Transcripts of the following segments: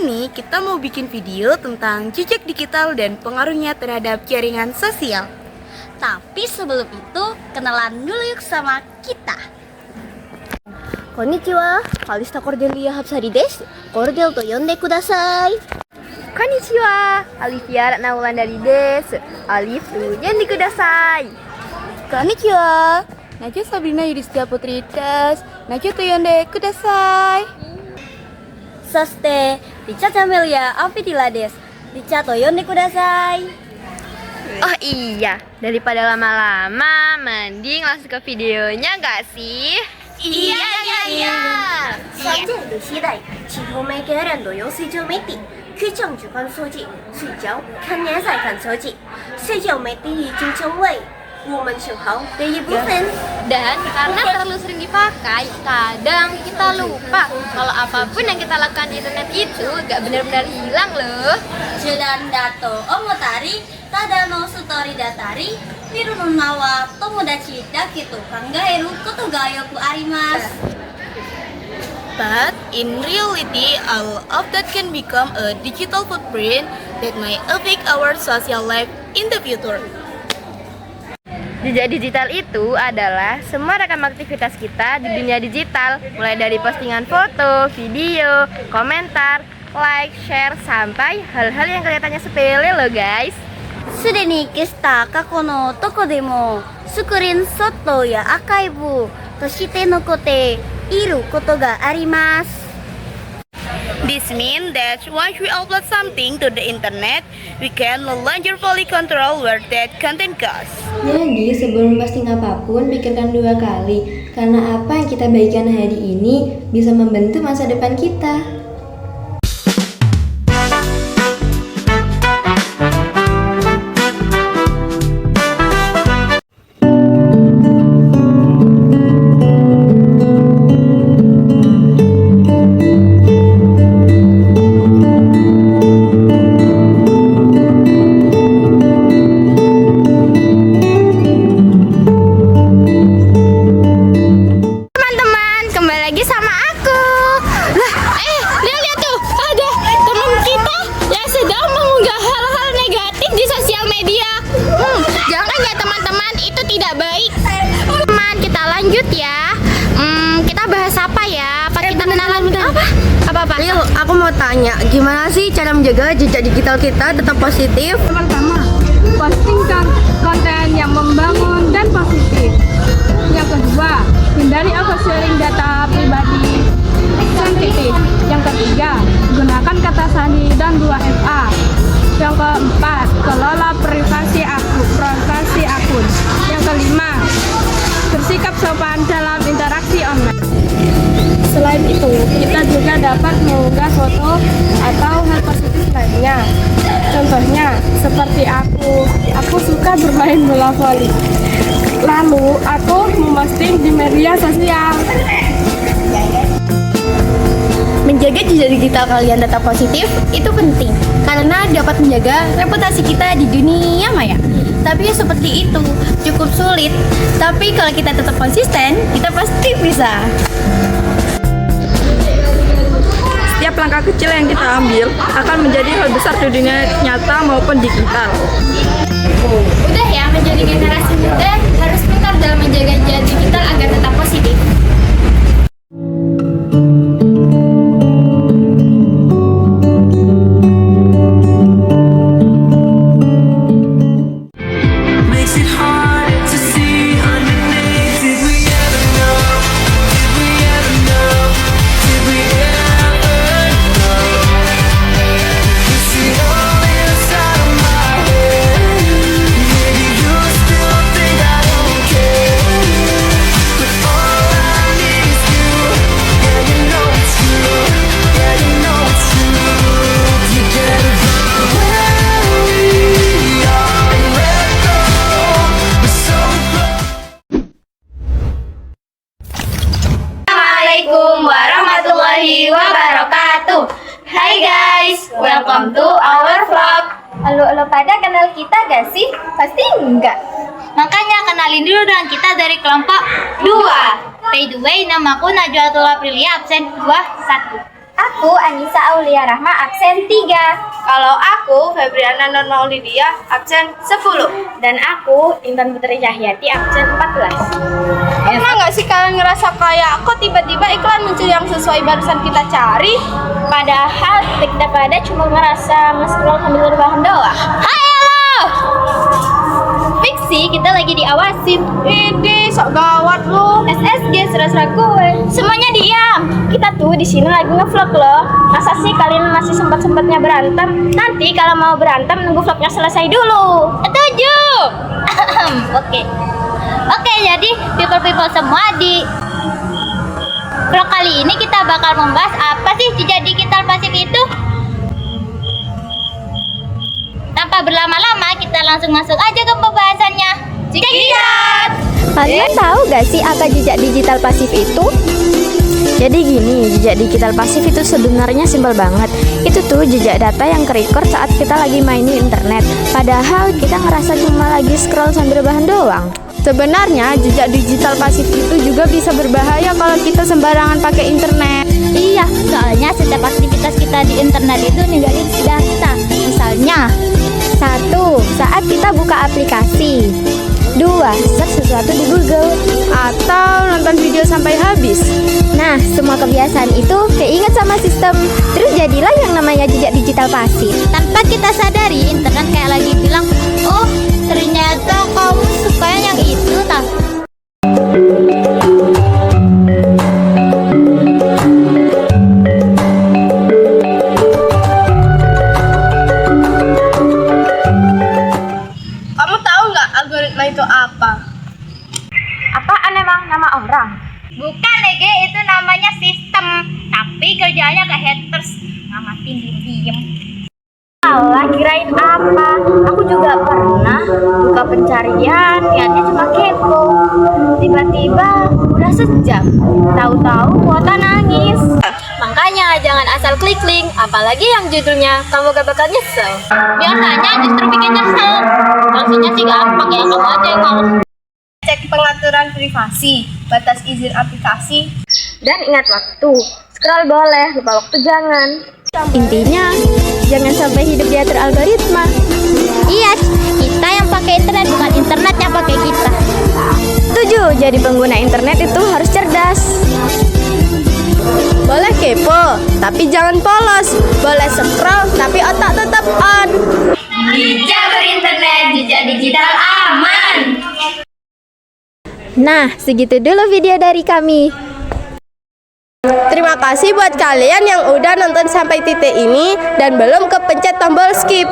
ini kita mau bikin video tentang jejak digital dan pengaruhnya terhadap jaringan sosial. Tapi sebelum itu, kenalan dulu yuk sama kita. Konnichiwa, Kalista Cordelia Hapsari desu. Cordel to yonde kudasai. Konnichiwa, Alivia Ratnawulandari desu. Alif to yonde kudasai. Konnichiwa, Naja Sabrina Yudhistia Putri desu. Naja to yonde kudasai. Soste, Richa Camelia Avidila desu. Richa to yonde kudasai. Oh iya, daripada lama-lama, mending langsung ke videonya gak sih? Iya. 三件的携带，气候美感染的有睡觉媒体，可将主观手机睡觉看年赛看手机，社交媒体已经成为我们生活的一部分。 Dan karena terlalu sering dipakai, kadang kita lupa kalau apapun yang kita lakukan di internet itu gak benar-benar hilang loh. 中断だと思ったり、ただのストーリーだったり、見るのは友達だけと考えることがよくあります。 But in reality, all of that can become a digital footprint that might affect our social life in the future. Jejak digital itu adalah semua rekam aktivitas kita di dunia digital, mulai dari postingan foto, video, komentar, like, share, sampai hal-hal yang kelihatannya sepele loh guys. すでに消した過去のどこでもスクリーンショットやアーカイブとして残っていることがあります。 This means that once we upload something to the internet, we can no longer fully control where that content goes. Jadi sebelum posting apapun, pikirkan dua kali, karena apa yang kita bagikan hari ini bisa membentuk masa depan kita. Lil, aku mau tanya, gimana sih cara menjaga jejak digital kita tetap positif? Pertama, posting konten yang membangun dan positif. Yang kedua, hindari oversharing data pribadi sensitif. Yang ketiga, gunakan kata sandi dan 2FA. Yang keempat, kelola privasi akun. Yang kelima, bersikap sopan dalam interaksi online. Selain itu, kita juga dapat mengunggah foto atau hal positif lainnya. Contohnya, seperti aku suka bermain bola voli. Lalu, aku memposting di media sosial. Menjaga jejak digital kalian tetap positif itu penting karena dapat menjaga reputasi kita di dunia maya. Tapi seperti itu cukup sulit. Tapi kalau kita tetap konsisten, kita pasti bisa. Setiap langkah kecil yang kita ambil akan menjadi hal besar di dunia nyata maupun digital. Udah ya, menjadi generasi muda harus pintar dalam menjaga jejak digital agar tetap positif. warahmatullahi wabarakatuh. Hai guys, welcome to our vlog. Halo pada kenal kita gak sih? Pasti enggak. Makanya kenalin dulu dengan kita dari kelompok 2. By the way, namaku Najwa Aprilia, absen 21. Aku Anissa Aulia Rahma absen 3. Kalau aku Febriana Norma Aulidia absen 10. Dan aku Intan Putri Cahyati absen 14. Pernah nggak sih kalian ngerasa kayak kok tiba-tiba iklan muncul yang sesuai barusan kita cari? Padahal kita pada cuma ngerasa nge-scroll sambil rebahan doang. Hai halo! Fiksi kita lagi diawasin. Ini sok gawat lu. SSG serah-serah gue. Semuanya diam. Kita tuh di sini lagi ngevlog loh. Masa sih kalian masih sempat-sempatnya berantem? Nanti kalau mau berantem nunggu vlognya selesai dulu. Setuju. Oke, jadi people semua di vlog kali ini kita bakal membahas apa sih jejak digital pasif itu? Tanpa berlama-lama, kita langsung masuk aja ke pembahasannya. Jikat! Kalian tahu gak sih apa jejak digital pasif itu? Jadi gini, jejak digital pasif itu sebenarnya simpel banget. Itu tuh jejak data yang ke-record saat kita lagi mainin internet. Padahal kita ngerasa cuma lagi scroll sambil bahan doang. Sebenarnya jejak digital pasif itu juga bisa berbahaya kalau kita sembarangan pakai internet. Iya, soalnya setiap aktivitas kita di internet itu ninggalin data. Misalnya, 1. Saat kita buka aplikasi. 2. Search sesuatu di Google. Atau nonton video sampai habis. Nah, semua kebiasaan itu keinget sama sistem. Terus jadilah yang namanya jejak digital pasif. tanpa kita sadari, internet kayak lagi bilang, oh, ternyata kamu sukanya yang itu, tak? Kamu tahu nggak algoritma itu apa? Apaan emang nama orang? Bukan, Ege, itu namanya sistem. Tapi kerjanya kayak haters, ngamatin diem. Alah, kirain apa? Aku juga pernah buka pencarian, niatnya cuma kepo. Tiba-tiba udah sejam, tahu-tahu kuota nangis. Makanya jangan asal klik link, apalagi yang judulnya kamu gak bakal nyesel. Biasanya justru bikin nyesel. Maksudnya sih gampang ya, kamu aja yang mau. Cek pengaturan privasi, batas izin aplikasi. Dan ingat waktu, scroll boleh, lupa waktu jangan. Intinya, jangan sampai hidup diatur algoritma. Iya, kita yang pakai internet, bukan internet yang pakai kita. Setuju, jadi pengguna internet itu harus cerdas. Boleh kepo, tapi jangan polos. Boleh scroll, tapi otak tetap on. Jejak berinternet, jejak digital aman. Nah, segitu dulu video dari kami. Terima kasih buat kalian yang udah nonton sampai titik ini dan belum kepencet tombol skip.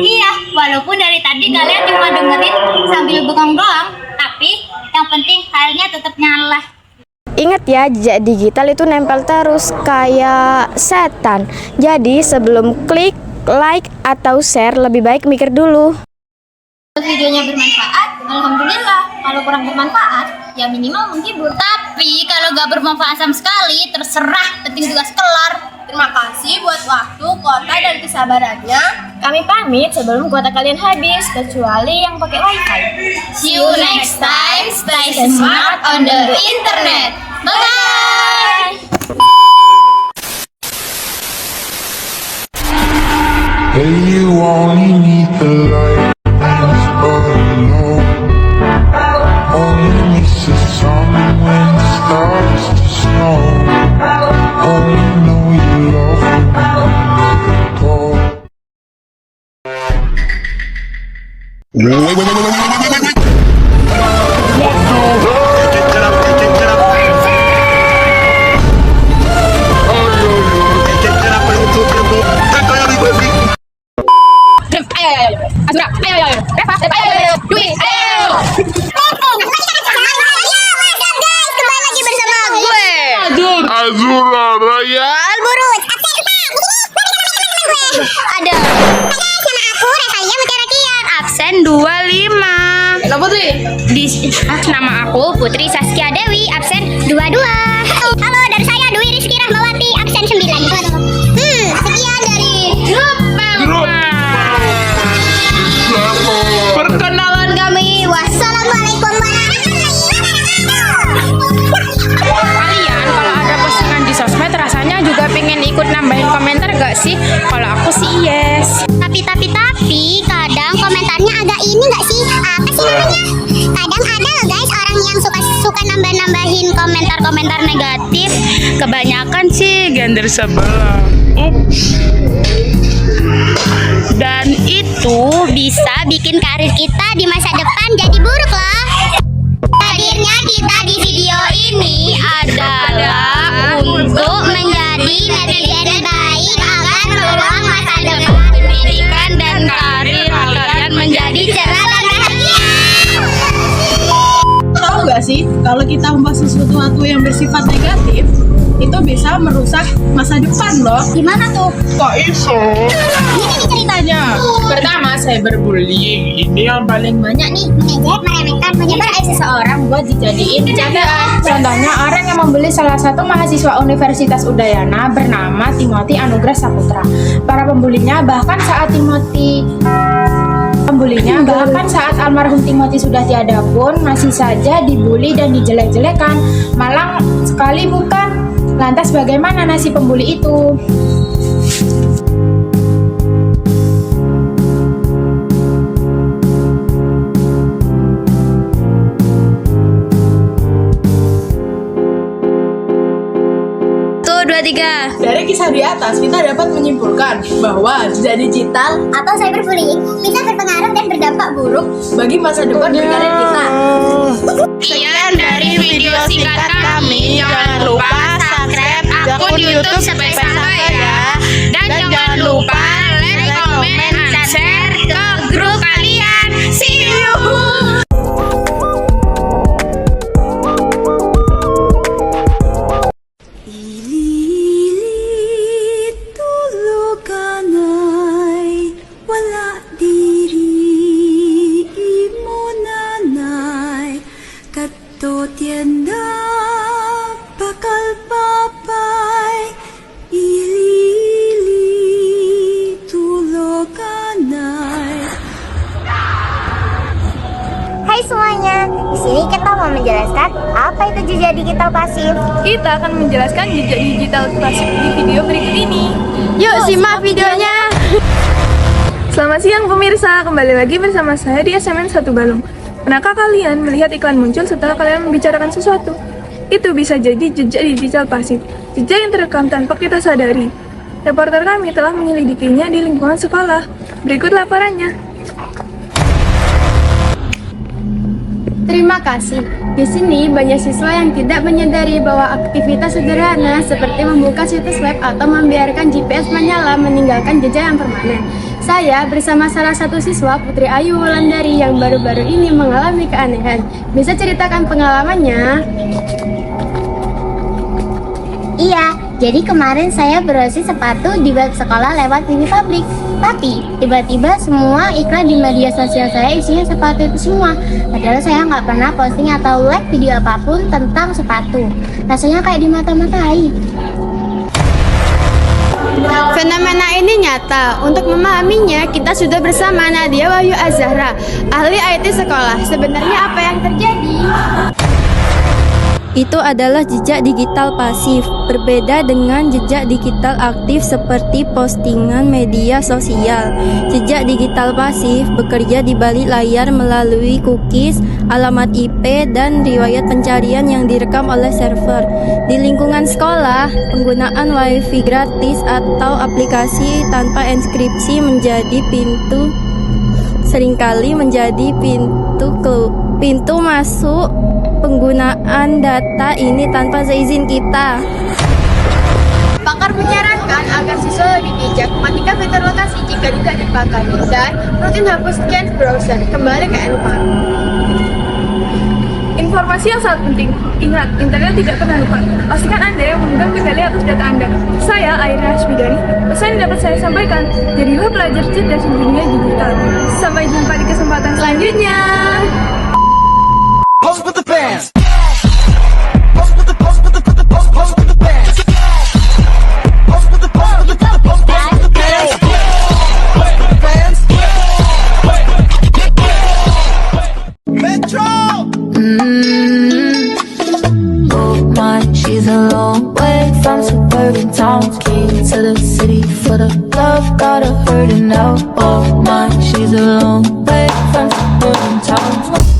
Iya, walaupun dari tadi kalian cuma dengerin sambil bengong doang, tapi yang penting filenya tetap nyala. Ingat ya, jejak digital itu nempel terus kayak setan. Jadi sebelum klik, like, atau share, lebih baik mikir dulu. Videonya bermanfaat, alhamdulillah. Kalau kurang bermanfaat, ya minimal menghibur. Tapi kalau gak bermanfaat sama sekali, terserah, penting tugas kelar. Terima kasih buat waktu, kuota, dan kesabarannya. Kami pamit sebelum kuota kalian habis, kecuali yang pakai wifi. See you next time, stay smart on the internet. Bye-bye! Hey, you only need the light when it's alone. Only miss the sun when it starts to snow. Only know you love me when you let it go. Azura Raya. Ada. Nama aku Revalia Mutiara Kian, absen 25. Kenapa tuh? Nama aku Putri Saskia Dewi, absen 22. Halo, dari saya Dwi Rizky Rahmawati, absen 9. Sekian dari grup Perkenalan kami. Wassalamualaikum warahmatullahi wabarakatuh. Kalian kalau ada postingan di sosmed rasanya juga pengen ikut nggak sih? Kalau aku sih yes. Tapi kadang komentarnya agak ini nggak sih? Apa sih namanya? Kadang ada loh guys orang yang suka nambahin komentar negatif. Kebanyakan sih gender sebelah. Dan itu bisa bikin karir kita di masa depan jadi buruk loh. Hadirnya kita di video ini adalah untuk menjadi netizen baik agar peluang masa depan pendidikan dan karir kalian menjadi cerah dan bahagia. Tahu nggak sih, kalau kita membahas sesuatu yang bersifat negatif, itu bisa merusak masa depan loh. Gimana tuh? Kok iso? Ini ceritanya. Pertama, cyberbullying. Ini yang paling banyak nih. Mengejek, meremehkan, menyebar aib seseorang buat dijadiin candaan. Contohnya orang yang membuli salah satu mahasiswa Universitas Udayana bernama Timothy Anugrah Saputra. Para pembulinya bahkan saat almarhum Timothy sudah tiada pun masih saja dibully dan dijelek-jelekan. Malang sekali bukan? Lantas bagaimana nasib pembuli itu? Dari kisah di atas, kita dapat menyimpulkan bahwa jejak digital Atau cyberbullying bisa berpengaruh dan berdampak buruk. bagi masa depan berkarir kita. Sekian dari video singkat kami. Jangan lupa subscribe akun YouTube sampai ya. Dan jangan lupa like, comment, dan share ke grup kalian. See you. Hai semuanya, di sini kita mau menjelaskan apa itu jejak digital pasif. Kita akan menjelaskan jejak digital pasif di video berikut ini. Yuk simak videonya. Selamat siang pemirsa, kembali lagi bersama saya di SMN 1 Balong. Pernahkah kalian melihat iklan muncul setelah kalian membicarakan sesuatu? Itu bisa jadi jejak digital pasif, jejak yang terekam tanpa kita sadari. Reporter kami telah menyelidikinya di lingkungan sekolah. Berikut laporannya. Terima kasih. Di sini banyak siswa yang tidak menyadari bahwa aktivitas sederhana seperti membuka situs web atau membiarkan GPS menyala meninggalkan jejak yang permanen. Saya bersama salah satu siswa, Putri Ayu Wulandari, yang baru-baru ini mengalami keanehan. Bisa ceritakan pengalamannya? Iya, jadi kemarin saya browsing sepatu di web sekolah lewat Mini Public. Tapi tiba-tiba semua iklan di media sosial saya isinya sepatu itu semua. Padahal saya nggak pernah posting atau like video apapun tentang sepatu. Rasanya kayak dimata-matai. Fenomena ini nyata. Untuk memahaminya, kita sudah bersama Nadia Wahyu Azahra, ahli IT sekolah. Sebenarnya apa yang terjadi? Itu adalah jejak digital pasif, berbeda dengan jejak digital aktif seperti postingan media sosial. Jejak digital pasif bekerja di balik layar melalui cookies, alamat IP, dan riwayat pencarian yang direkam oleh server. Di lingkungan sekolah, penggunaan WiFi gratis atau aplikasi tanpa inskripsi seringkali menjadi pintu masuk penggunaan data ini tanpa seizin kita. Pakar menyarankan agar siswa lebih bijak mematikan fitur lokasi jika tidak dipakai dan rutin hapus scan browser. Kembali ke Enupa. Informasi yang sangat penting. Ingat, internet tidak pernah lupa. Pastikan Anda yang memegang kendali atas data Anda. Saya, Aira Hasbidani. Pesan yang dapat saya sampaikan, jadilah pelajar cerdas di dunia digital. Sampai jumpa di kesempatan selanjutnya. Post with the bands. Metro. Oh my, she's a long way from suburban town. towns. Came to the city for the love, got her hurting now. Oh my, she's a long way from suburban towns.